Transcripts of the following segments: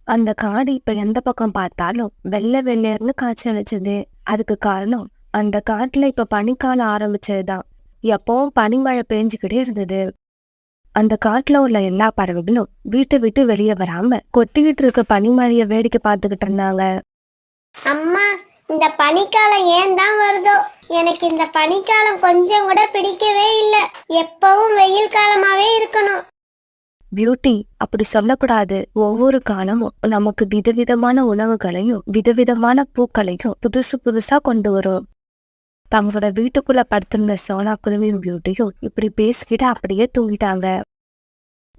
அந்த காடு இப்ப எந்த பக்கம் பார்த்தாலும் வெள்ளை வெள்ளையர்னு காய்ச்சி அடிச்சது. அதுக்கு காரணம் அந்த காட்டுல இப்ப பனிக்காலம் ஆரம்பிச்சதுதான். எப்பவும் பனிமழை பெஞ்சுக்கிட்டே இருந்தது. அந்த காட்டுல உள்ள எல்லா பறவைகளும் வீட்டை விட்டு வெளியே வராம கொட்டிக்கிட்டு இருக்க பனிமழைய வேடிக்கை பார்த்துக்கிட்டு இருந்தாங்க. அம்மா, இந்த பனிக்காலம் ஏன் தான் வருதோ? எனக்கு இந்த பனிக்காலம் கொஞ்சம் கூட பிடிக்கவே இல்லை. எப்பவும் வெயில் காலமாவே இருக்கணும். பியூட்டி, அப்படி சொல்லக்கூடாது. ஒவ்வொரு காலமும் நமக்கு விதவிதமான உணவுகளையும் விதவிதமான பூக்களையும் புதுசு புதுசா கொண்டு வரும். தங்களோட வீட்டுக்குள்ள படுத்திருந்த சோனா குருவியும் பியூட்டியும் இப்படி பேசிக்கிட்டு அப்படியே தூங்கிட்டாங்க.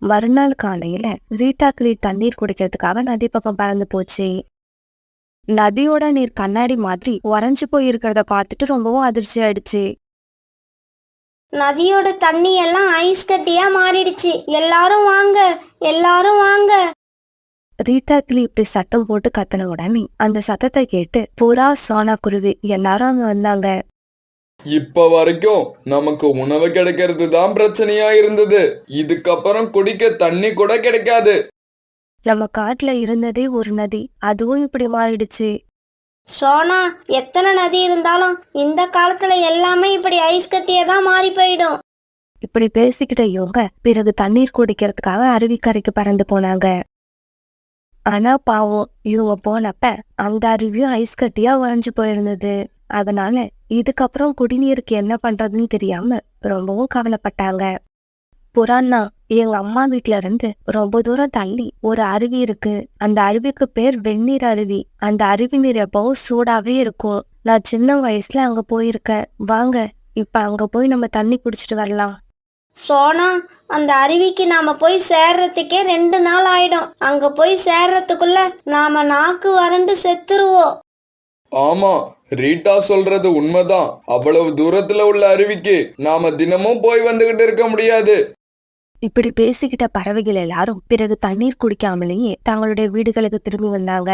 மறுநாள் காலையில ரீட்டா கிளி தண்ணீர் குடிக்கிறதுக்காக நதி பக்கம் பறந்து போச்சு. நதியோட நீர் கண்ணாடி மாதிரி உறைஞ்சு போயிருக்கிறத பார்த்துட்டு ரொம்பவும் அதிர்ச்சி ஆயிடுச்சு. நதியோட தண்ணி எல்லாம் ஐஸ் கட்டியா மாறிடுச்சு. எல்லாரும் வாங்க, எல்லாரும் வாங்க. ரீட்டா கிளி இப்படி சத்தம் போட்டு கத்தின உடனே அந்த சத்தத்தை கேட்டு புறா, சோனா குருவி எல்லாரும் அங்க வந்தாங்க. இப்ப வரைக்கும் நமக்கு உணவு கிடைக்கிறது தான் பிரச்சனையா இருந்தது. இதுக்கப்புறம் குடிக்க தண்ணி கூட கிடைக்காது. நம்ம காட்டுல இருந்ததே ஒரு நதி, அதுவும் இப்படி மாறிடுச்சு. சோனா, எத்தனை நதி இருந்தாலும் இந்த காலத்துல எல்லாமே இப்படி ஐஸ் கட்டியே தான் மாறி போயிடும். இப்படி பேசிக்கிட்ட இவங்க பிறகு தண்ணீர் குடிக்கிறதுக்காக அருவிக்கரைக்கு பறந்து போனாங்க. ஆனா பாவம், இவங்க போனப்ப அந்த அருவியும் ஐஸ் கட்டியா உறைஞ்சு போயிருந்தது. அதனால இதுக்கப்புறம் குடிநீருக்கு என்ன பண்றதுன்னு தெரியாம ரொம்பவும் கவலைப்பட்டாங்க. புறான்னா, எங்க அம்மா வீட்டுல இருந்து ரொம்ப தூரம் தள்ளி ஒரு அருவி இருக்கு. அந்த அருவிக்கு பேர் வெந்நீர் அருவி. அந்த அருவி நீர் எப்பவும் சூடாவே இருக்கும். நான் சின்ன வயசுல அங்க போயிருக்கேன். வாங்க, இப்ப அங்க போய் நம்ம தண்ணி குடிச்சிட்டு வரலாம். சோனா, அந்த அருவிக்கு நாம போய் சேர்றதுக்கே 2 நாள் ஆயிடும். அங்க போய் சேர்றதுக்குள்ள நாம நாக்கு வறண்டு செத்துருவோம். ஆமா, ரீட்டா சொல்றது உண்மைதான். அவ்வளவு தூரத்துல உள்ள அருவிக்கு நாம தினமும் போய் வந்துகிட்டு இருக்க முடியாது. இப்படி பேசிக்கிட்ட பறவைகள் எல்லாரும் பிறகு தண்ணீர் குடிக்காமலேயே தங்களுடைய வீடுகளுக்கு திரும்பி வந்தாங்க.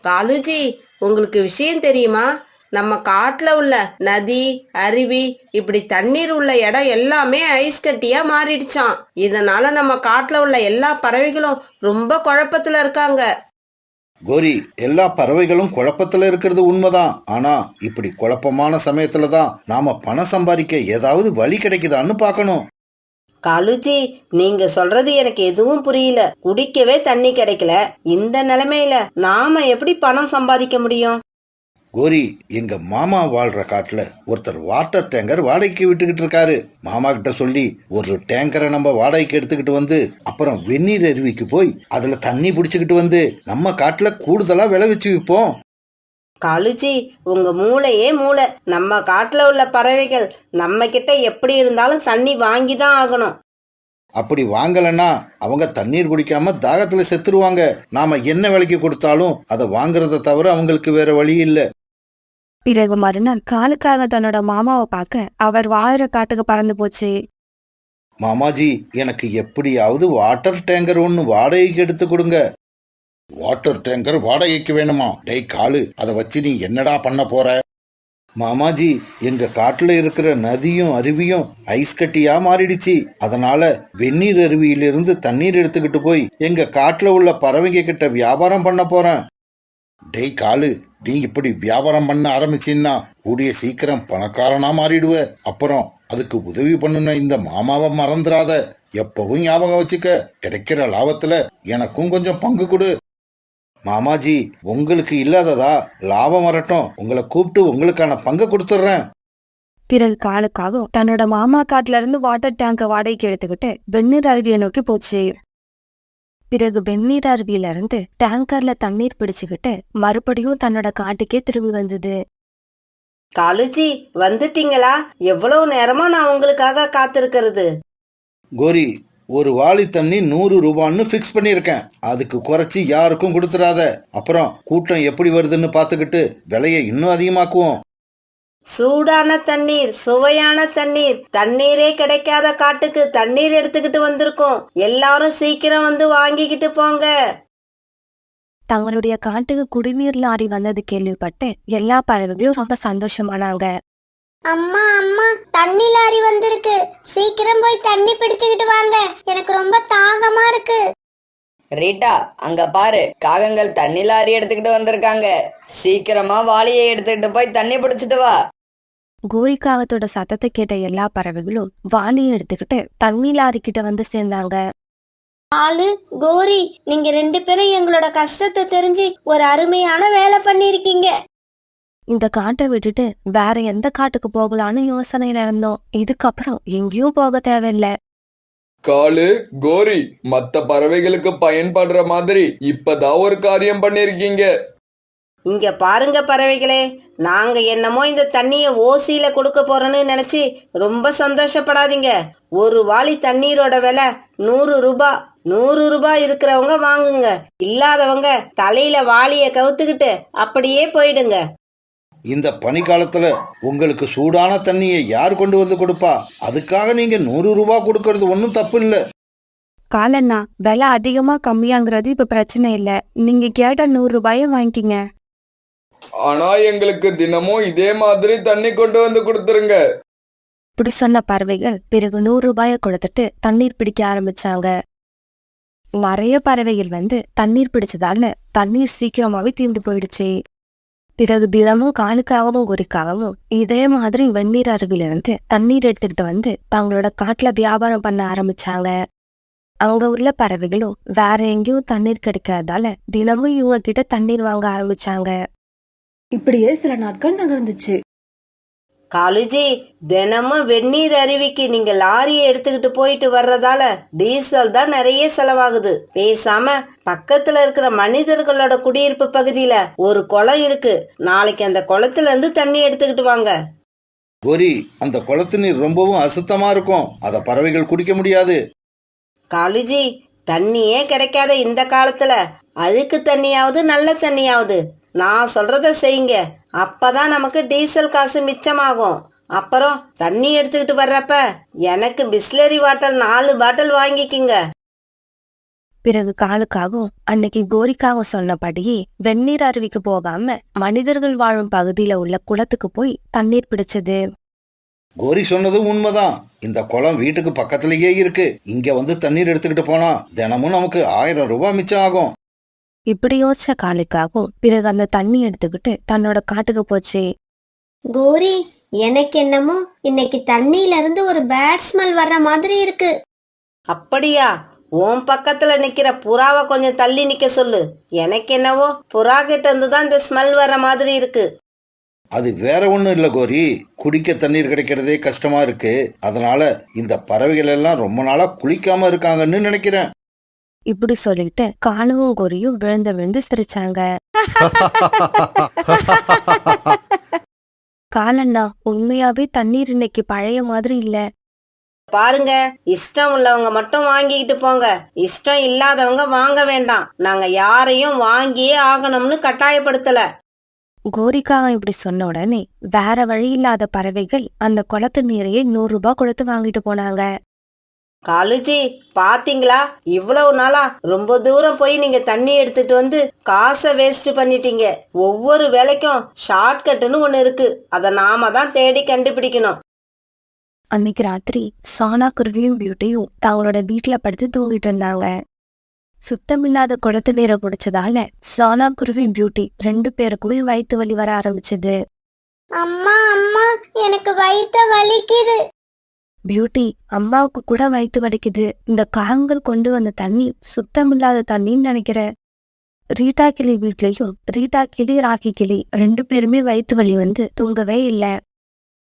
காலுஜி, உங்களுக்கு விஷயம் தெரியுமா? நம்ம காட்டுல உள்ள நதி, அருவி, இப்படி தண்ணீர் உள்ள இடம் எல்லாமே ஐஸ் கட்டியா மாறிடுச்சான். இதனால நம்ம காட்டுல உள்ள எல்லா பறவைகளும் ரொம்ப குழப்பத்துல இருக்காங்க. கோரி, எல்லா பறவைகளும் குழப்பத்துல இருக்கிறது உண்மைதான். ஆனா இப்படி குழப்பமான சமயத்துலதான் நாம பணம் சம்பாதிக்க ஏதாவது வழி கிடைக்குதான்னு பார்க்கணும். காலுஜி, நீங்க சொல்றது எனக்கு எதுவும் புரியல. குடிக்கவே தண்ணி கிடைக்கல. இந்த நிலைமையில நாம எப்படி பணம் சம்பாதிக்க முடியும்? கோரி, எங்க மாமா வாழ்ற காட்டுல ஒருத்தர் வாட்டர் டேங்கர் வாடகைக்கு விட்டுக்கிட்டு இருக்காரு. மாமா கிட்ட சொல்லி ஒரு டேங்கரை நம்ம வாடகைக்கு எடுத்துக்கிட்டு வந்து அப்புறம் வெந்நீர் அருவிக்கு போய் அதுல தண்ணி பிடிச்சுக்கிட்டு வந்து நம்ம காட்டுல கூடுதலா விளை வச்சு விற்போம். காலுஜி, உங்க மூளையே மூளை. நம்ம காட்டுல உள்ள பறவைகள் நம்ம கிட்ட எப்படி இருந்தாலும் தண்ணி வாங்கி தான் ஆகணும். அப்படி வாங்கலன்னா அவங்க தண்ணீர் குடிக்காம தாகத்துல செத்துருவாங்க. நாம என்ன விலைக்கு கொடுத்தாலும் அதை வாங்குறத தவிர அவங்களுக்கு வேற வழி இல்லை. பிறகு மறுநாள் காலுக்காக தன்னோட மாமாவை பார்க்க அவர் வாழற காட்டுக்கு பறந்து போச்சு. மாமாஜி, எனக்கு எப்படியாவது வாட்டர் டேங்கர் ஒன்று வாடகைக்கு எடுத்து கொடுங்க. வாட்டர் டேங்கர் வாடகைக்கு வேணுமா? டேய் காலு, அதை வச்சு நீ என்னடா பண்ண போற? மாமாஜி, எங்க காட்டுல இருக்கிற நதியும் அருவியும் ஐஸ் கட்டியா மாறிடுச்சு. அதனால வெந்நீர் அருவியிலிருந்து தண்ணீர் எடுத்துக்கிட்டு போய் எங்க காட்டுல உள்ள பறவைங்க கிட்ட வியாபாரம் பண்ண போறேன். டேய் காலு, நீ இப்படி வியாபாரம் பண்ண ஆரம்பிச்சின்னா கூடிய சீக்கிரம் பணக்காரனா மாறிடுவ. அப்புறம் அதுக்கு உதவி பண்ணுன இந்த மாமாவை மறந்துடாத. எப்பவும் ஞாபகம் வச்சுக்க. கிடைக்கிற லாபத்துல எனக்கும் கொஞ்சம் பங்கு கொடு. மாமாஜி, உங்களுக்கு இல்லாததா? லாபம் வரட்டும், உங்களை கூப்பிட்டு உங்களுக்கான பங்கை கொடுத்துட்றேன். பிறகு காலுக்காக தன்னோட மாமா காட்டுல இருந்து வாட்டர் டேங்க வாடகைக்கு எடுத்துக்கிட்டு வெந்நீர் அருவியை நோக்கி போச்சு. பிறகு வெந்நீர் அருவியில இருந்து டேங்கர்ல தண்ணீர் பிடிச்சுக்கிட்டு மறுபடியும் தன்னோட காட்டுக்கே திரும்பி வந்தது. காலுஜி, வந்துட்டீங்களா? எவ்வளவு நேரமா நான் உங்களுக்காக காத்திருக்கிறது. கோரி, ஒரு வாளி தண்ணி 100 ரூபான்னு ஃபிக்ஸ் பண்ணியிருக்கேன். அதுக்கு குறைச்சி யாருக்கும் கொடுத்துடாத. அப்புறம் கூட்டம் எப்படி வருதுன்னு பார்த்துக்கிட்டு விலையை இன்னும் அதிகமாக்குவோம். சூடான தண்ணீர், சுவையான தண்ணீர். தண்ணீரே கிடைக்காத காட்டுக்கு தண்ணீர் எடுத்துக்கிட்டு வந்திருக்கோம். எல்லாரும் சீக்கிரம் வந்து வாங்கிக்கிட்டு போங்க. தங்களுடைய காட்டுக்கு குடிநீர் லாரி வந்தது கேள்விப்பட்டு எல்லா பறவைகளும் ரொம்ப சந்தோஷமானாங்க. அம்மா அம்மா, தண்ணி லாரி வந்திருக்கு. சீக்கிரம் போய் தண்ணி பிடிச்சுக்கிட்டு வாங்க. எனக்கு ரொம்ப தாகமா இருக்கு. ரீட்டா, அங்க பாரு, காகங்கள் தண்ணி லாரி எடுத்துக்கிட்டு வந்திருக்காங்க. சீக்கிரமா வாளியை எடுத்துக்கிட்டு போய் தண்ணி பிடிச்சிட்டு வா. கோரிக்காகத்தோட சத்தத்தை கேட்ட எல்லா பறவைகளும் வாளியை எடுத்துக்கிட்டு தண்ணி லாரி கிட்ட வந்து சேர்ந்தாங்க. ஆளு கோரி, நீங்க 2 பேரும் எங்களோட கஷ்டத்தை தெரிஞ்சு ஒரு அருமையான வேலை பண்ணிருக்கீங்க. இந்த காட்டை விட்டுட்டு வேற எந்த காட்டுக்கு போகலான்னு யோசனையில இருந்தோம். இதுக்கப்புறம் எங்கேயும் போக தேவையில்லை. காலு, கோரி, மத்த பறவைகளுக்கு பயன்படுற மாதிரி இப்பதான் ஒரு காரியம் பண்ணிருக்கீங்க. இங்க பாருங்க பறவைகளே, நாங்க என்னமோ இந்த தண்ணிய ஓசியில கொடுக்க போறோன்னு நினைச்சு ரொம்ப சந்தோஷப்படாதீங்க. ஒரு வாளி தண்ணீரோட விலை 100 ரூபாய். 100 ரூபாய் இருக்கிறவங்க வாங்குங்க, இல்லாதவங்க தலையில வாளிய கவுத்துக்கிட்டு அப்படியே போயிடுங்க. இந்த பனிக்காலத்துல உங்களுக்கு சூடான தண்ணியை யார் கொண்டு வந்து கொடுப்பா? அதுக்காக நீங்க 100 ரூபாய் கொடுக்கறது ஒன்றும் தப்பு இல்லை. காலண்ணா, விலை அதிகமா கம்மியாங்கிறது இப்ப பிரச்சனை இல்ல. நீங்க கேட்ட 100 ரூபாய வாங்கிக்கிங்க. ஆனா எங்களுக்கு தினமும் இதே மாதிரி தண்ணி கொண்டு வந்து கொடுத்துருங்க. இப்படி சொன்ன பறவைகள் பிறகு 100 ரூபாய கொடுத்துட்டு தண்ணீர் பிடிக்க ஆரம்பிச்சாங்க. நிறைய பறவைகள் வந்து தண்ணீர் பிடிச்சதால தண்ணீர் சீக்கிரமாவே தீர்ந்து போயிடுச்சு. பிறகு தினமும் காலுக்காகவும் கோரிக்காகவும் இதே மாதிரி வெந்நீர் அருவிலிருந்து தண்ணீர் எடுத்துக்கிட்டு வந்து தங்களோட காட்டுல வியாபாரம் பண்ண ஆரம்பிச்சாங்க. அங்க உள்ள பறவைகளும் வேற எங்கேயும் தண்ணீர் கிடைக்காதால தினமும் இவங்க கிட்ட தண்ணீர் வாங்க ஆரம்பிச்சாங்க. இப்படியே சில நாட்கள் நகர்ந்துச்சு. காலுஜி, தினமும் வெந்நீர் அருவிக்கு நீங்க லாரியை எடுத்துக்கிட்டு போயிட்டு வர்றதால டீசல் தான் நிறைய செலவாகுது. பேசாம பக்கத்துல இருக்கிற மனிதர்களோட குடியிருப்பு பகுதியில ஒரு குளம் இருக்கு, நாளைக்கு அந்த குளத்துல இருந்து தண்ணி எடுத்துக்கிட்டு வாங்க. கோரி, அந்த குளத்து நீர் ரொம்பவும் அசுத்தமா இருக்கும், அதை பறவைகள் குடிக்க முடியாது. காலுஜி, தண்ணியே கிடைக்காத இந்த காலத்துல அழுக்கு தண்ணியாவது நல்ல தண்ணியாவது நான் சொல்றத செய்யுங்க, அப்பதான் நமக்கு டீசல் காசு மிச்சமாகும். அப்புறம் தண்ணி எடுத்துக்கிட்டு வர்றப்ப எனக்கு பிஸ்லரி வாட்டர் 4 பாட்டில் வாங்கிக்கிங்க. பிறகு காலுக்காகவும் அன்னைக்கு கோரிக்காகவும் சொன்னபடியே வெந்நீர் அருவிக்கு போகாம மனிதர்கள் வாழும் பகுதியில உள்ள குளத்துக்கு போய் தண்ணீர் பிடிச்சது. கோரி சொன்னதும் உண்மைதான். இந்த குளம் வீட்டுக்கு பக்கத்திலேயே இருக்கு. இங்க வந்து தண்ணீர் எடுத்துக்கிட்டு போனா தினமும் நமக்கு 1000 ரூபாய் மிச்சம் ஆகும். இப்படி யோசிச்ச காலுக்காகவும் பிறகு அந்த தண்ணி எடுத்துக்கிட்டு தன்னோட காட்டுக்கு போச்சு. கோரி, எனக்கு என்னமோ இன்னைக்கு தண்ணியில இருந்து ஒரு பேட் ஸ்மெல் வர்ற மாதிரி இருக்கு. அப்படியா? உன் பக்கத்துல நிக்கிற புறாவை கொஞ்சம் தள்ளி நிக்க சொல்லு. எனக்கு என்னவோ புறா கிட்ட இருந்து தான் இந்த ஸ்மெல் வர மாதிரி இருக்கு. அது வேற ஒண்ணும் இல்ல கோரி, குடிக்க தண்ணீர் கிடைக்கிறதே கஷ்டமா இருக்கு. அதனால இந்த பறவைகள் எல்லாம் ரொம்ப நாளா குளிக்காம இருக்காங்கன்னு நினைக்கிறேன். இப்படி சொல்லிட்டு காலுவும் கோரியும் விழுந்து விழுந்து சிரிச்சாங்க. காலண்ணா, உண்மையாவே தண்ணீர் இன்னைக்கு பழைய மாதிரி இல்ல. பாருங்க, இஷ்டம் உள்ளவங்க மட்டும் வாங்கிக்கிட்டு போங்க, இஷ்டம் இல்லாதவங்க வாங்க வேண்டாம். நாங்க யாரையும் வாங்கியே ஆகணும்னு கட்டாயப்படுத்தல. கோரிக்காக இப்படி சொன்ன உடனே வேற வழி இல்லாத பறவைகள் அந்த குளத்து நீரையே 100 ரூபாய் கொடுத்து வாங்கிட்டு போனாங்க. காலுஜி, பாத்தீங்களா, இவ்வளவு நாளா ரொம்ப தூரம் போய் நீங்க தண்ணி எடுத்துட்டு வந்து காசை வேஸ்ட் பண்ணிட்டீங்க. ஒவ்வொரு வேலைக்கும் ஷார்ட்கட்னு ஒண்ணு இருக்கு, அதை நாம தான் தேடி கண்டுபிடிக்கணும். அன்னைக்கு ராத்திரி சோனா குருவியும் பியூட்டியும் தங்களோட வீட்டுல படுத்து தூங்கிட்டு இருந்தாங்க. சுத்தமில்லாத குளத்து நீரை குடிச்சதால சோனா குருவி பியூட்டி 2 பேருக்குமே வயிற்று வலி வர ஆரம்பிச்சது. அம்மா அம்மா, எனக்கு வயித்த வலிக்குது. பியூட்டி, அம்மாவுக்கு கூட வயிற்று வலிக்குது. இந்த காகங்கள் கொண்டு வந்த தண்ணி சுத்தமில்லாத தண்ணின்னு நினைக்கிறேன். ரீட்டா கிளி வீட்லயும் ரீட்டா கிளி ராக்கி கிளி 2 பேருமே வயிற்று வலி வந்து தூங்கவே இல்ல.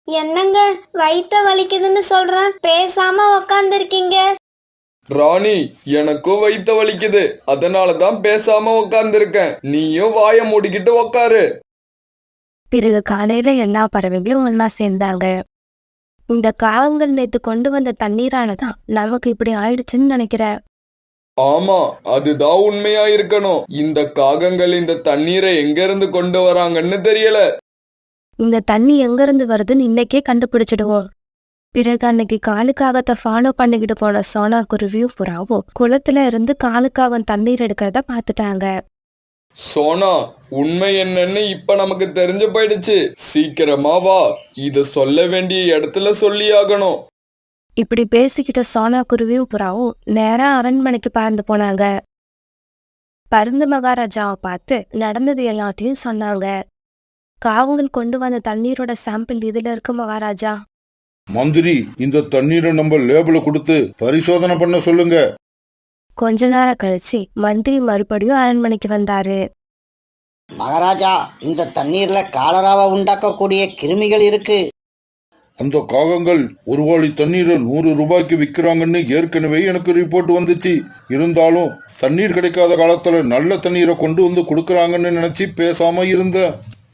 என்னங்க வயித்த வலிக்குதுன்னு சொல்றேன், பேசாம உக்காந்துருக்கீங்க. ராணி, எனக்கும் வயித்த வலிக்குது, அதனாலதான் பேசாம உக்காந்துருக்கேன். நீயும் வாய மூடிக்கிட்டு உக்காரு. பிறகு காலையில எல்லா பறவைகளும் ஒன்னா சேர்ந்தாங்க. இந்த காகங்கள் நேத்து கொண்டு வந்த தண்ணீரானதான் நமக்கு இப்படி ஆயிடுச்சுன்னு நினைக்கிறேன். ஆமா, அதுதான் உண்மையா இருக்கணும். இந்த காகங்கள் இந்த தண்ணீரை எங்க இருந்து கொண்டு வராங்கன்னு தெரியல. இந்த தண்ணி எங்க இருந்து வருதுன்னு இன்னைக்கே கண்டுபிடிச்சிடுவோம். பிறகு அன்னைக்கு காலுக்காகத்தை ஃபாலோ பண்ணிக்கிட்டு போன சோனா குருவியும் புறாவும் குளத்துல இருந்து காலுக்காகம் தண்ணீர் எடுக்கிறத பாத்துட்டாங்க. சோனா, உண்மை என்னன்னு இப்ப நமக்கு தெரிஞ்சு போயிடுச்சு. சீக்கிரமா வா, இத சொல்ல வேண்டிய இடத்துல சொல்லியாகணும். இப்படி பேசிக்கிட்ட சோனா குருவியும் புறாவும் நேரா அரண்மனைக்கு பறந்து போனாங்க. பருந்து மகாராஜாவை பார்த்து நடந்தது எல்லாத்தையும் சொன்னாங்க. காகங்கள் கொண்டு வந்த தண்ணீரோட சாம்பிள் இதுல இருக்கு மகாராஜா. மந்திரி, இந்த தண்ணீரை நம்ம லேபிள கொடுத்து பரிசோதனை பண்ண சொல்லுங்க. கொஞ்ச நேரம் கழிச்சு மந்திரி மறுபடியும் அரண்மனைக்கு வந்தாரு. மகாராஜா, இந்த தண்ணீர்ல காலராவை உண்டாக்கக்கூடிய கிருமிகள் இருக்கு. அந்த காகங்கள் ஒரு வாளி தண்ணீரை 100 ரூபாய்க்கு விற்கிறாங்கன்னு ஏற்கனவே எனக்கு ரிப்போர்ட் வந்துச்சு. இருந்தாலும் தண்ணீர் கிடைக்காத காலத்துல நல்ல தண்ணீரை கொண்டு வந்து கொடுக்கறாங்கன்னு நினைச்சு பேசாம இருந்தேன்.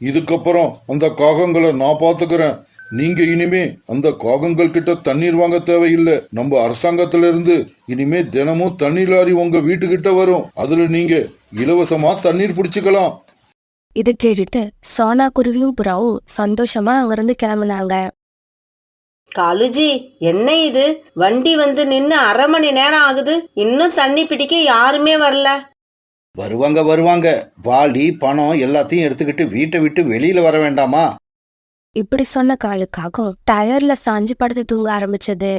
இதுக்கப்புறம் அந்த காகங்களை நான் பாத்துக்கிறேன். நீங்க இனிமே அந்த காகங்கள் கிட்ட தண்ணீர் வாங்க தேவையில்லை. நம்ம அரசாங்கத்துல இருந்து இனிமே தினமும் தண்ணீர் லாரி உங்க வீட்டுக்கிட்ட வரும். அதுல நீங்க இலவசமா தண்ணீர் பிடிச்சுக்கலாம். இது கேட்டுட்டு சோனா குருவியும் புறாவும் சந்தோஷமா அங்கிருந்து கிளம்புனாங்க. காலுஜி, என்ன இது? வண்டி வந்து நின்னு 1/2 மணி நேரம் ஆகுது, இன்னும் தண்ணி பிடிக்க யாருமே வரல. வருவாங்க. வாளி பணம் எல்லாத்தையும் எடுத்துக்கிட்டு வீட்டை விட்டு வெளியில வர வேண்டாமா? இப்படி சொன்ன காலுக்காகவும் டயர்ல சாஞ்சு படுத்து தூங்க ஆரம்பிச்சது.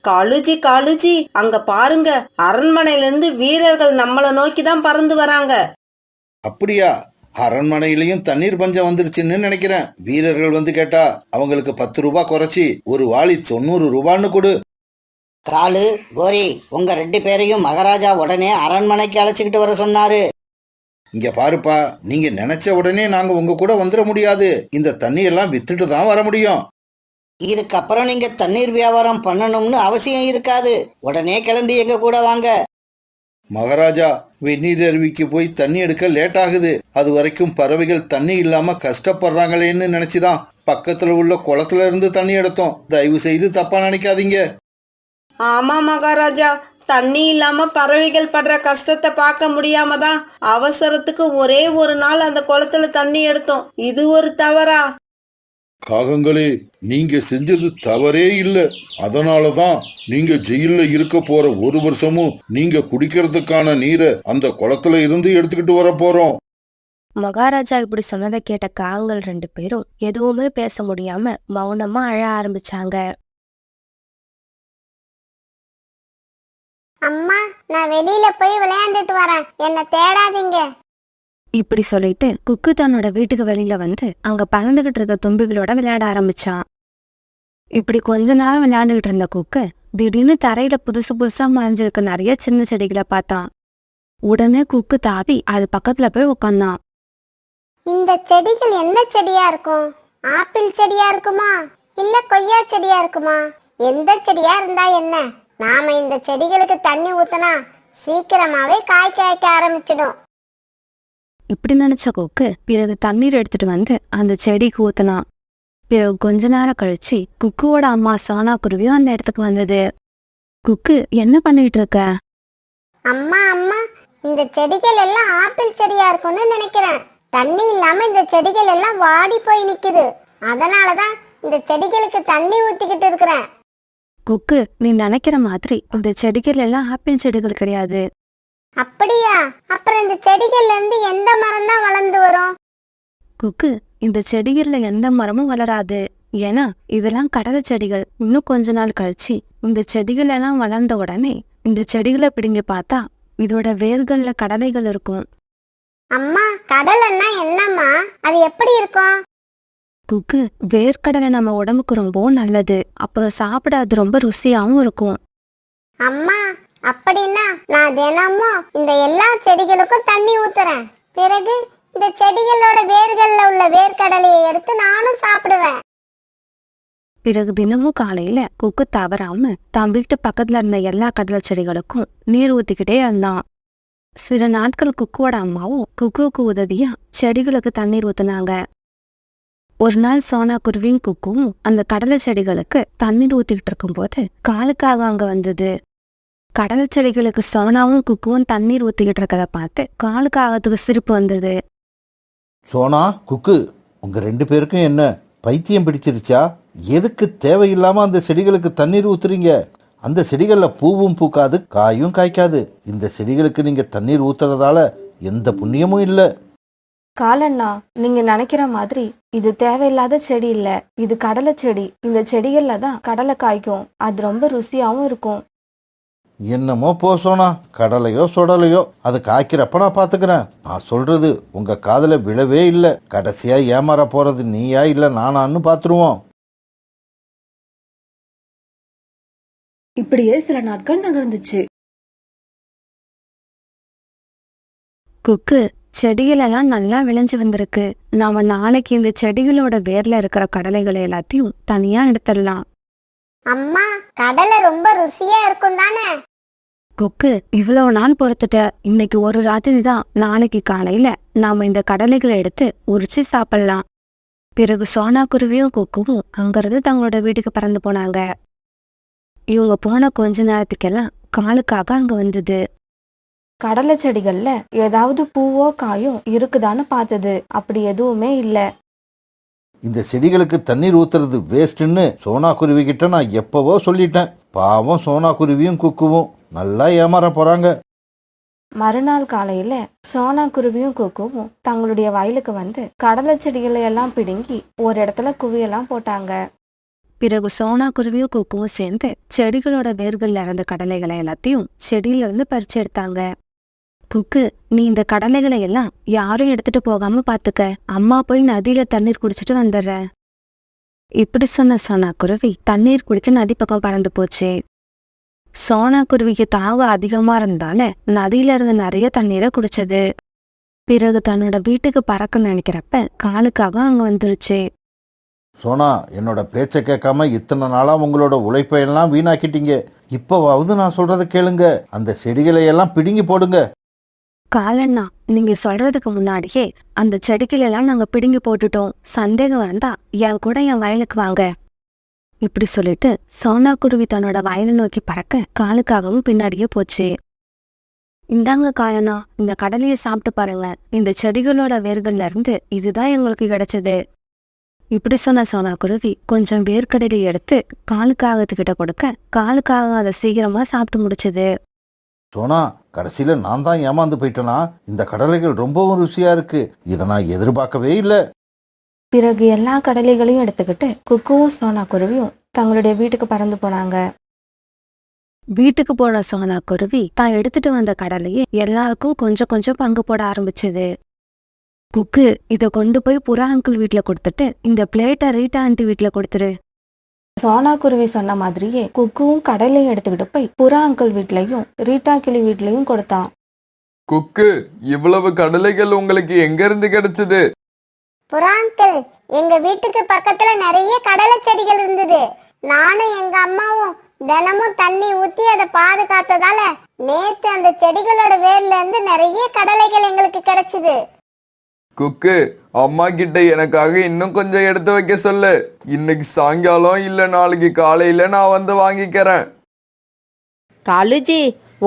காலுஜி, அங்க பாருங்க, அரண்மனையில இருந்து வீரர்கள் நம்மள நோக்கி தான் பறந்து வராங்க. அப்படியா? அரண்மனையிலயும் தண்ணீர் பஞ்சம் வந்துருச்சுன்னு நினைக்கிறேன். வீரர்கள் வந்து கேட்டா அவங்களுக்கு 10 ரூபாய் குறைச்சி ஒரு வாளி 90 ரூபான்னு கொடு. காலு, கோரி, உங்க 2 பேரையும் மகாராஜா உடனே அரண்மனைக்கு அழைச்சிக்கிட்டு வர சொன்னாரு. இங்க பாருப்பா, நீங்க நினைச்ச உடனே நாங்க உங்க கூட வந்துட முடியாது. இந்த தண்ணி எல்லாம் வித்துட்டு தான் வர முடியும். இதுக்கப்புறம் நீங்க தண்ணீர் வியாபாரம் பண்ணணும்னு அவசியம் இருக்காது. உடனே கிளம்பி எங்க கூட வாங்க. மகாராஜா, வெந்நீர் அருவிக்கு போய் தண்ணி எடுக்க லேட் ஆகுது. அது வரைக்கும் பறவைகள் தண்ணி இல்லாம கஷ்டப்படுறாங்களேன்னு நினைச்சுதான் பக்கத்துல உள்ள குளத்துல இருந்து தண்ணி எடுத்தோம். தயவு செய்து தப்பா நினைக்காதீங்க. ஆமா மகாராஜா, தண்ணி இல்லாம பறவைகள் படுற கஷ்டத்தை பார்க்க முடியாம தான் அவசரத்துக்கு ஒரே ஒரு நாள் அந்த குளத்துல தண்ணி எடுத்தோம். இது ஒரு தவறா? காகங்களே, நீங்க செஞ்சது தவறே இல்ல. அதனாலதான் நீங்க ஜெயில இருக்க போற 1 வருஷமும் நீங்க குடிக்கிறதுக்கான நீரை அந்த குளத்துல இருந்து எடுத்துக்கிட்டு வர போறோம். மகாராஜா இப்படி சொன்னதை கேட்ட காகங்கள் 2 பேரும் எதுவுமே பேச முடியாம மௌனமா அழ ஆரம்பிச்சாங்க. அம்மா, நான் வெளியில போய் விளையாண்டுட்டு வரேன், என்ன தேடாதீங்க. இப்படி சொல்லிட்டு குக்கு தன்னோட வீட்டுக்கு வெளியில வந்து அங்க பறந்துகிட்டு இருக்க தும்பிகளோட விளையாட ஆரம்பிச்சான். இப்படி கொஞ்ச நேரம் விளையாண்டுகிட்டு இருந்த குக்கு திடீர்னு தரையில புதுசா மறைஞ்சிருக்க நிறைய சின்ன செடிகளை பார்த்தான். உடனே குக்கு தாவி அது பக்கத்துல போய் உட்கார்ந்தான். இந்த செடிகள் என்ன செடியா இருக்கும்? ஆப்பிள் செடியா இருக்குமா, இல்ல கொய்யா செடியா இருக்குமா? எந்த செடியா இருந்தா என்ன? நாம இந்த செடிகளுக்கு தண்ணி ஊத்துனா சீக்கிரமாவே காய் காய்க்க ஆரம்பிச்சிடும். இப்படி நினைச்ச குக்கு பிறகு தண்ணீர் எடுத்துட்டு வந்து அந்த செடிக்கு ஊத்துனான். பிறகு கொஞ்ச நேரம் கழிச்சு குக்குவோட அம்மா சோனா குருவியும் அந்த இடத்துக்கு வந்தது. குக்கு, என்ன பண்ணிட்டு இருக்க? அம்மா, இந்த செடிகள் எல்லாம் ஆப்பிள் செடியா இருக்கும்னு நினைக்கிறேன். தண்ணி இல்லாம இந்த செடிகள் எல்லாம் வாடி போய் நிக்குது. அதனாலதான் இந்த செடிகளுக்கு தண்ணி ஊத்திக்கிட்டு இருக்கிறேன். குக்கு, நீ நினைக்கிற மாதிரி இந்த செடிகள் எல்லாம் ஆப்பிள் செடிகள் கிடையாது. அப்படியா? அப்புறம் இந்த செடிகள்ல இருந்து எந்த மரம் தான் வளர்ந்து வரும்? குக்கு, இந்த செடிகள்ல எந்த மரமும் வளராது. ஏன்னா இதெல்லாம் கடலை செடிகள். இன்னும் கொஞ்ச நாள் கழிச்சு இந்த செடிகள் எல்லாம் வளர்ந்த உடனே இந்த செடிகளை பிடிங்கி பார்த்தா இதோட வேர்கள்ல கடலைகள் இருக்கும். அம்மா, கடலைன்னா என்னம்மா? அது எப்படி இருக்கும்? குக்கு, வேர்க்கடலை நம்ம உடம்புக்கு ரொம்ப நல்லது. அப்புறம் சாப்பிட அது ரொம்ப ருசியாவும் இருக்கும். அம்மா, அப்படின்னா நான் தினமும் இந்த எல்லா செடிகளுக்கும் தண்ணி ஊத்துறேன். பிறகு இந்த செடிகளோட வேர்கள்ல உள்ள வேர்க்கடலையை எடுத்து நானும் சாப்பிடுவேன். பிறகு தினமும் காலையில குக்கு தவறாம தான் வீட்டு பக்கத்துல இருந்த எல்லா கடலை செடிகளுக்கும் நீர் ஊத்திக்கிட்டே இருந்தான். சில நாட்கள் குக்குவோட அம்மாவும் குக்குவுக்கு உதவியா செடிகளுக்கு தண்ணீர் ஊத்துனாங்க. ஒரு நாள் சோனா குருவியும் குக்குவும் அந்த கடலை செடிகளுக்கு தண்ணீர் ஊத்திக்கிட்டு இருக்கும்போது காலுக்காக அங்க வந்தது. கடலை செடிகளுக்கு சோனாவும் குக்குவும் தண்ணீர் ஊத்திக்கிட்டு இருக்கத பார்த்து காலுக்காகத்துக்கு சிரிப்பு வந்தது. சோனா, குக்கு, உங்க 2 பேருக்கும் என்ன பைத்தியம் பிடிச்சிருச்சா? எதுக்கு தேவையில்லாம அந்த செடிகளுக்கு தண்ணீர் ஊத்துறீங்க? அந்த செடிகள்ல பூவும் பூக்காது, காயும் காய்க்காது. இந்த செடிகளுக்கு நீங்க தண்ணீர் ஊத்துறதால எந்த புண்ணியமும் இல்ல. காலண்ணா, நீங்க நினைக்கிற மாதிரி இது தேவையில்லாத செடி இல்ல. இது கடலை செடி. இந்த செடிகள்ல தான் கடலை காய்க்கும். அது ரொம்ப ருசியாவும் இருக்கும். என்னமோ போ சோனா, கடலையோ சுடலையோ அது காய்க்கிறப்ப நான் பாத்துக்கிறேன். நான் சொல்றது உங்க காதுல விழவே இல்லை. கடைசியா ஏமாற போறது நீயா இல்ல நானான்னு பாத்துருவோம். இப்படியே சில நாட்கள் நகர்ந்துச்சு. குக்கு, செடிகளெல்லாம் நல்லா விளைஞ்சு வந்திருக்கு. நாம நாளைக்கு இந்த செடிகளோட வேர்ல இருக்கிற கடலைகளை எல்லாத்தையும் தனியா எடுத்துடலாம். அம்மா, கடலை ரொம்ப ருசியா இருக்கும் தானே? குக்கு, இவ்வளவு நாள் பொறுத்துட்ட. இன்னைக்கு ஒரு ராத்திரி தான். நாளைக்கு காலையில நாம இந்த கடலைகளை எடுத்து உரிச்சு சாப்பிடலாம். பிறகு சோனா குருவியும் குக்குவும் அங்கிருந்து தங்களோட வீட்டுக்கு பறந்து போனாங்க. இவங்க போன கொஞ்ச நேரத்துக்கெல்லாம் காலுக்காக அங்க வந்தது. கடலை செடிகள்ல ஏதாவது பூவோ காயோ இருக்குதான்னு பார்த்தது. அப்படி எதுவுமே இல்ல. இந்த செடிகளுக்கு தண்ணீர் ஊத்துறது வேஸ்ட்ன்னு சோனா குருவி கிட்ட நான் எப்பவோ சொல்லிட்டேன். பாவம் சோனா குருவியும் குக்குவும் நல்லா ஏமாற போறாங்க. மறுநாள் காலையில சோனா குருவியும் குக்குவும் தங்களுடைய வயலுக்கு வந்து கடலை செடிகளை எல்லாம் பிடுங்கி ஒரு இடத்துல குவியெல்லாம் போட்டாங்க. பிறகு சோனா குருவியும் குக்குவும் சேர்ந்து செடிகளோட வேர்கள்ல இருந்த கடலைகளை எல்லாத்தையும் செடியில இருந்து பறிச்சு எடுத்தாங்க. குக்கு, நீ இந்த கடலைகளை எல்லாம் யாரும் எடுத்துட்டு போகாம பாத்துக்க. அம்மா போய் நதியில தண்ணீர் குடிச்சிட்டு வந்துடுற. இப்படி சொன்ன சோனா குருவி தண்ணீர் குடிக்க நதி பக்கம் பறந்து போச்சு. சோனா குருவிக்கு தாகம் அதிகமா இருந்தால நதியில இருந்து நிறைய தண்ணீரை குடிச்சது. பிறகு தன்னோட வீட்டுக்கு பறக்க நினைக்கிறப்ப காலுக்காக அங்க வந்துருச்சு. சோனா, என்னோட பேச்சை கேட்காம இத்தனை நாளா உங்களோட உழைப்பையெல்லாம் வீணாக்கிட்டீங்க. இப்போவாவது நான் சொல்றதை கேளுங்க. அந்த செடிகளை எல்லாம் பிடுங்கி போடுங்க. காலண்ணா, நீங்க சொல்றதுக்கு முன்னாடியே அந்த செடிகளெல்லாம் நாங்க பிடுங்கி போட்டுட்டோம். சந்தேகம் வந்தா என் கூட என் வயலுக்கு வாங்க. இப்படி சொல்லிட்டு சோனா குருவி தன்னோட வயலை நோக்கி பறக்க காலுக்காகவும் பின்னாடியே போச்சு. இந்தாங்க காலண்ணா, இந்த கடலையை சாப்பிட்டு பாருங்க. இந்த செடிகளோட வேர்கள்ல இருந்து இதுதான் எங்களுக்கு கிடைச்சது. இப்படி சொன்ன சோனா குருவி கொஞ்சம் வேர்க்கடலை எடுத்து காலுக்காகத்துக்கிட்ட கொடுக்க காலுக்காக அதை சீக்கிரமா சாப்பிட்டு முடிச்சது. சோனா, கடைசியில நான் தான் ஏமாந்து போயிட்டேனா? இந்த கடலைகள் ரொம்பவும் ருசியா இருக்கு. இதை நான் எதிர்பார்க்கவே இல்லை. பிறகு எல்லா கடலைகளையும் எடுத்துக்கிட்டு குக்குவும் சோனா குருவியும் தங்களுடைய வீட்டுக்கு பறந்து போனாங்க. வீட்டுக்கு போன சோனா குருவி தான் எடுத்துட்டு வந்த கடலையை எல்லாருக்கும் கொஞ்சம் கொஞ்சம் பங்கு போட ஆரம்பிச்சது. குக்கு, இத கொண்டு போய் புறா அங்கிள் வீட்டுல கொடுத்துட்டு இந்த பிளேட்டை ரீட்டா ஆண்டி வீட்டுல கொடுத்துரு. சோனா குருவி சொன்ன மாதிரியே குக்குவும் கடலையும் எடுத்துக்கிட்டு போய் புறா அங்கிள் வீட்லயும் ரீட்டா கிளி வீட்லயும் கொடுத்தான். குக்கு, இவ்வளவு கடலைகள் உங்களுக்கு எங்க இருந்து கிடைச்சது? புறாங்கள், எங்க வீட்டுக்கு பக்கத்துல நிறைய கடலை செடிகள் இருந்தது. நானும் எங்க அம்மாவும் தினமும் தண்ணி ஊத்தி அதை பாதுகாத்ததால நேத்து அந்த செடிகளோட வேர்ல இருந்து நிறைய கடலைகள் எங்களுக்கு கிடைச்சது. குக்கு, அம்மா கிட்ட எனக்காக இன்னும் கொஞ்சம் எடுத்து வைக்க சொல்லு. இன்னைக்கு சாயங்காலம் இல்ல நாளைக்கு காலையில நான் வந்து வாங்கிக்கிறேன். காலுஜி,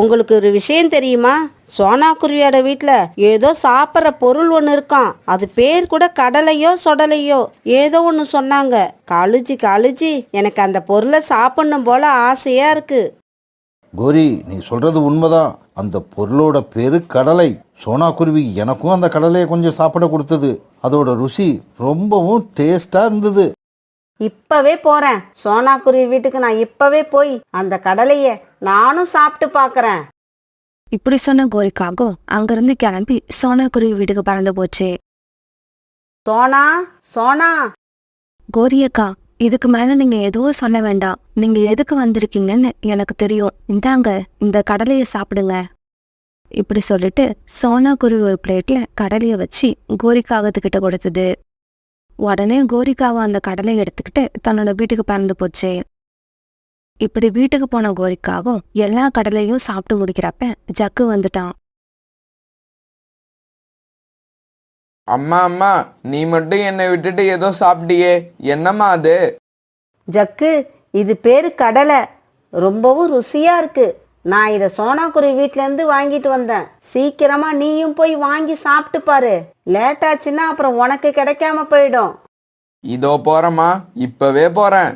உங்களுக்கு ஒரு விஷயம் தெரியுமா? சோனா குருவியோட வீட்டில் ஏதோ சாப்பிட்ற பொருள் ஒன்று இருக்கான். அது பேர் கூட கடலையோ சொடலையோ ஏதோ ஒன்று சொன்னாங்க. காலுஜி, எனக்கு அந்த பொருளை சாப்பிடணும் போல ஆசையா இருக்கு. கோரி, நீ சொல்றது உண்மைதான். அந்த பொருளோட பேரு கடலை. சோனா குருவி எனக்கும் அந்த கடலையை கொஞ்சம் சாப்பிட கொடுத்தது. அதோட ருசி ரொம்பவும் டேஸ்டா இருந்தது. இப்பவே போறேன். சோனா குருவி வீட்டுக்கு நான் இப்பவே போய் அந்த கடலைய நானும் சாப்பிட்டு பார்க்கறேன். இப்படி சொன்ன கோரிக்காகவும் அங்கிருந்து கிளம்பி சோனா குருவி வீட்டுக்கு பறந்து போச்சு. சோனா, கோரியக்கா, இதுக்கு மேல நீங்க எதுவும் சொல்ல வேண்டாம். நீங்க எதுக்கு வந்திருக்கீங்கன்னு எனக்கு தெரியும். இந்தாங்க, இந்த கடலையை சாப்பிடுங்க. இப்படி சொல்லிட்டு சோனா குருவி ஒரு பிளேட்ல கடலைய வச்சு கோரிக்காகத்துக்கிட்ட கொடுத்தது. உடனே கோரிக்காவை அந்த கடலையை எடுத்துக்கிட்டு தன்னோட வீட்டுக்கு பறந்து போச்சு. இப்படி வீட்டுக்கு போன கோரிக்காவும் எல்லா கடலையும் சாப்பிட்டு முடிக்கிறப்ப ஜக்கு வந்துட்டான். அம்மா, நீ மட்டும் என்னை விட்டுட்டு ஏதோ சாப்பிட்டியே, என்னம்மா அது? ஜக்கு, இது பேரு கடலை. ரொம்பவும் ருசியா இருக்கு. நான் இதை சோனா குருவி வீட்டிலேருந்து வாங்கிட்டு வந்தேன். சீக்கிரமா நீயும் போய் வாங்கி சாப்பிட்டு பாரு. லேட் ஆச்சுன்னா அப்புறம் உனக்கு கிடைக்காம போயிடும். இதோ போறேம்மா, இப்பவே போறேன்.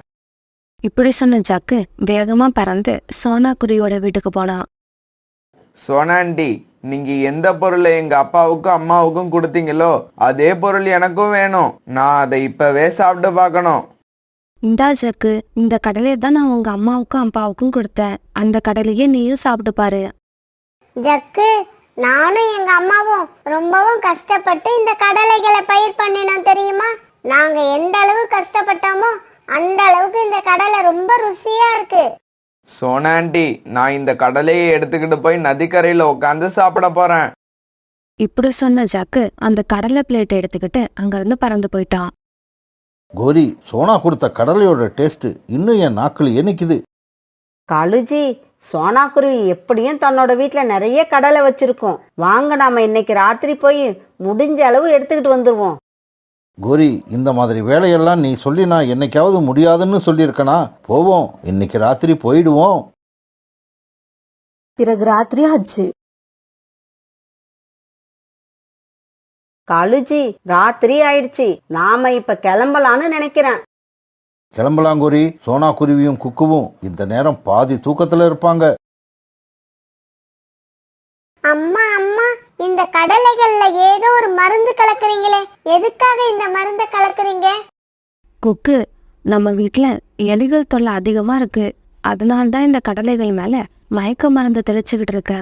இப்படி சொன்ன ஜக்கு வேகமா பறந்து சோனா குருவியோட வீட்டுக்கு போனான். சோனாண்டி, நீங்க எந்த பொருளை எங்க அப்பாவுக்கும் அம்மாவுக்கும் கொடுத்தீங்களோ அதே பொருள் எனக்கும் வேணும். நான் அதை இப்பவே சாப்பிட்டு பார்க்கணும். இந்தா ஜக்கு, இந்த கடலையை தான் நான் உங்க அம்மாவுக்கும் அப்பாவுக்கும் கொடுத்தேன். அந்த கடலையே நீயும் சாப்பிட்டு பாரு. ஜக்கு, நானும் எங்க அம்மாவும் ரொம்பவும் கஷ்டப்பட்டு இந்த கடலைகளை பயிர் பண்ணினோம் தெரியுமா? நாங்க எந்த அளவு கஷ்டப்பட்டோமோ அந்த அளவுக்கு இந்த கடலை ரொம்ப ருசியா இருக்கு. சோனா ஆண்டி, நான் இந்த கடலையை எடுத்துக்கிட்டு போய் நதிக்கரையில உட்காந்து சாப்பிட போறேன். இப்படி சொன்ன ஜக்கு அந்த கடலை பிளேட் எடுத்துக்கிட்டு அங்கிருந்து பறந்து போயிட்டான். கோரி, சோனா கொடுத்த கடலையோட டேஸ்ட் இன்னும் என் நாக்குல இனிக்குது. காலுஜி, சோனாக்குருவி எப்படியும் தன்னோட வீட்டுல நிறைய கடலை வச்சிருக்கோம். வாங்க நாம இன்னைக்கு ராத்திரி போய் முடிஞ்ச அளவு எடுத்துக்கிட்டு வந்துருவோம். கோரி, இந்த மாதிரி வேலையெல்லாம் நீ சொல்லி நான் என்னைக்காவது முடியாதுன்னு சொல்லியிருக்கனா? போவோம், இன்னைக்கு ராத்திரி போயிடுவோம். பிறகு ராத்திரி ஆச்சு. காலுஜி, ராத்திரி ஆயிடுச்சு. நாம இப்ப கிளம்பலான்னு நினைக்கிறேன். கிளம்பலாம் கோரி. சோனா குருவியும் குக்குவும் இந்த நேரம் பாதி தூக்கத்துல இருப்பாங்க. அம்மா அம்மா, இந்த கடலைகள்ல ஏதோ ஒரு மருந்து கலக்குறீங்களே, எதுக்காக இந்த மருந்தை கலக்குறீங்க? குக்கு, நம்ம வீட்ல எலிகள் தொல்லை அதிகமா இருக்கு. அதனால்தான் இந்த கடலைகள் மேல மயக்க மருந்து தெளிச்சுக்கிட்டு இருக்க.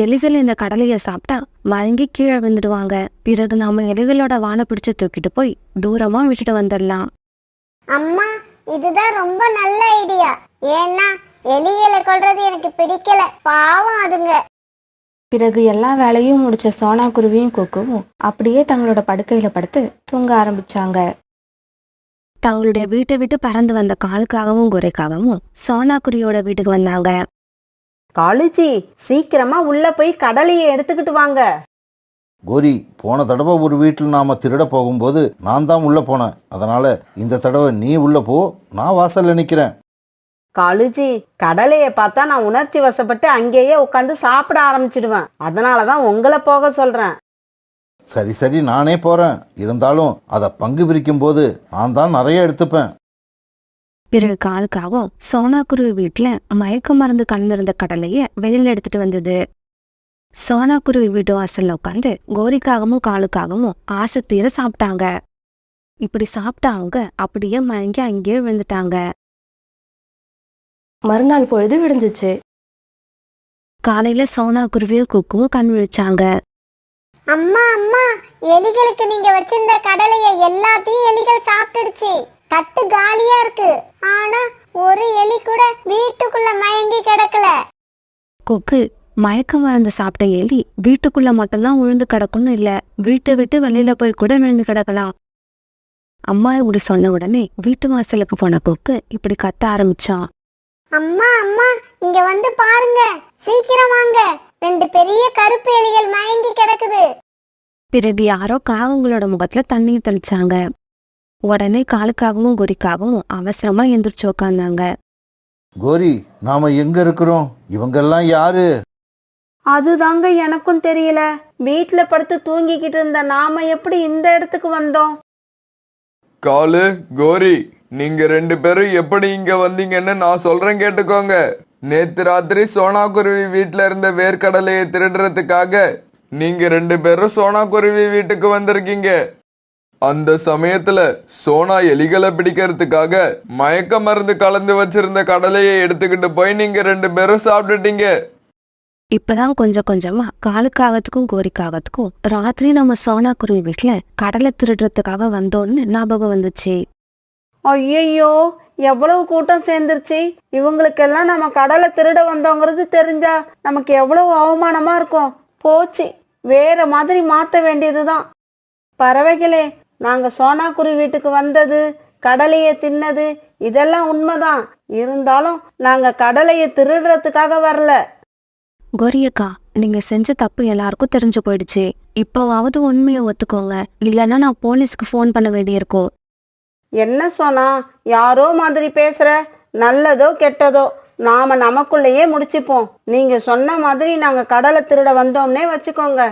எலிகள் இந்த கடலைய சாப்பிட்டா மயங்கி கீழே விழுந்துடுவாங்க. பிறகு நாம எலிகளோட வானை பிடிச்சு தூக்கிட்டு போய் தூரமா விட்டுட்டு வந்துடலாம். அம்மா, இதுதான் ரொம்ப நல்ல ஐடியா. ஏன்னா எலிகளை கொல்றது எனக்கு பிடிக்கல, பாவம் அதுங்க. பிறகு எல்லா வேலையும் முடிச்ச சோனா குருவியும் குக்குவும் அப்படியே தங்களோட படுக்கையில படுத்து தூங்க ஆரம்பிச்சாங்க. தங்களுடைய வீட்டை விட்டு பறந்து வந்த காலுக்காகவும் குரைக்காகவும் சோனா குருவியோட வீட்டுக்கு வந்தாங்க. காலுஜி, சீக்கிரமா உள்ள போய் கடலையை எடுத்துக்கிட்டு வாங்க. கோரி, போன தடவை ஒரு வீட்டில் நாம திருட போகும்போது நான் தான் உள்ள போனேன். அதனால இந்த தடவை நீ உள்ள போ, நான் வாசல்ல நிக்கிறேன். காலுஜி, கடலையை பார்த்தா நான் உணர்ச்சி வசப்பட்டு அங்கேயே உட்காந்து சாப்பிட ஆரம்பிச்சிடுவேன். அதனாலதான் உங்களை போக சொல்றேன். சரி சரி, நானே போறேன். இருந்தாலும் அதை பங்கு பிரிக்கும் போது நான் தான் நிறைய எடுத்துப்பேன். பிறகு காலுக்காகவும் சோனா குருவி வீட்டுல மயக்க மருந்து கலந்திருந்த கடலைய வெளியில எடுத்துட்டு வந்தது. சோனா குருவி வீட்டு வாசல்ல உட்காந்து கோரிக்காகவும் காலுக்காகவும் ஆசை தீர சாப்பிட்டாங்க. இப்படி சாப்பிட்ட அவங்க அப்படியே மயங்கி அங்கேயே விழுந்துட்டாங்க. மறுநாள் பொழுது விடிஞ்சிச்சு. காலையில சோனா குருவியும் குக்கும் கண் விழிச்சாங்க. அம்மா அம்மா, எலிகளுக்கு நீங்க வச்சிருந்த கடலையை எல்லாத்தையும் எலிகள் சாப்பிட்டுடுச்சு. தட்டு காலியா இருக்கு. ஆனா ஒரு எலி கூட வீட்டுக்குள்ள மயங்கி கிடக்கல. கொக்கு, மயக்க மருந்து சாப்பிட்ட எலி வீட்டுக்குள்ள மட்டும்தான் விழுந்து கிடக்கும்னு இல்ல, வீட்டை விட்டு வெளியில போய் கூட விழுந்து கிடக்கலாம். அம்மா இப்படி சொன்ன உடனே வீட்டு வாசலுக்கு போன கொக்கு இப்படி கத்த ஆரம்பிச்சான். அம்மா அம்மா, இங்க வந்து பாருங்க, சீக்கிரம் வாங்க. 2 பெரிய கருப்பு எலிகள் மயங்கி கிடக்குது. பிறகு யாரோ காகங்களோட முகத்துல தண்ணீர் தெளிச்சாங்க. உடனே காலுக்காகவும் குறிக்காகவும் அவசரமா எந்திரிச்சு உட்காந்தாங்க. கோரி, நாம எங்க இருக்கிறோம்? இவங்கெல்லாம் யாரு? அதுதாங்க எனக்கும் தெரியல. வீட்டுல படுத்து தூங்கிக்கிட்டு இருந்த நாம எப்படி இந்த இடத்துக்கு வந்தோம்? காலு, கோரி, நீங்க 2 பேரும் எப்படி இங்க வந்தீங்கன்னு நான் சொல்றேன், கேட்டுக்கோங்க. நேத்து ராத்திரி சோனா குருவி வீட்டுல இருந்த வேர்க்கடலையை திருடுறதுக்காக நீங்க 2 பேரும் சோனா குருவி வீட்டுக்கு வந்திருக்கீங்க. அந்த சமயத்துல சோனா எலிகளை பிடிக்கிறதுக்காக மயக்க மருந்து கலந்து வச்சிருந்த கடலையை எடுத்துக்கிட்டு போய் நீங்க 2 பேரும் சாப்பிட்டுட்டீங்க. இப்பதான் கொஞ்சம் கொஞ்சமா காலுக்காகத்துக்கும் கோரிக்காகத்துக்கும் ராத்திரி நம்ம சோனா குருவி வீட்டுல கடலை திருடுறதுக்காக வந்தோன்னு ஞாபகம் வந்துச்சு. ஐயையோ, எவ்வளவு கூட்டம் சேர்ந்துருச்சு. இவங்களுக்கெல்லாம் நம்ம கடலை திருட வந்தோங்கிறது தெரிஞ்சா நமக்கு எவ்வளவு அவமானமா இருக்கும். போச்சு, வேற மாதிரி மாத்த வேண்டியதுதான். பறவைகளே, நாங்க சோனா குருவி வீட்டுக்கு வந்தது, கடலையை தின்னது இதெல்லாம் உண்மைதான். இருந்தாலும் நாங்க கடலையை திருடுறதுக்காக வரல. கோரியக்கா, நீங்க செஞ்ச தப்பு எல்லாருக்கும் தெரிஞ்சு போயிடுச்சு. இப்பவாவது உண்மையை ஒத்துக்கோங்க, இல்லைன்னா நான் போலீஸ்க்கு ஃபோன் பண்ண வேண்டியிருக்கும். என்ன சொன்னா? யாரோ மாதிரி பேசுற. நல்லதோ கெட்டதோ நாம நமக்குள்ளேயே முடிச்சுப்போம். நீங்க சொன்ன மாதிரி நாங்க கடலை திருட வந்தோம்னே வச்சுக்கோங்க.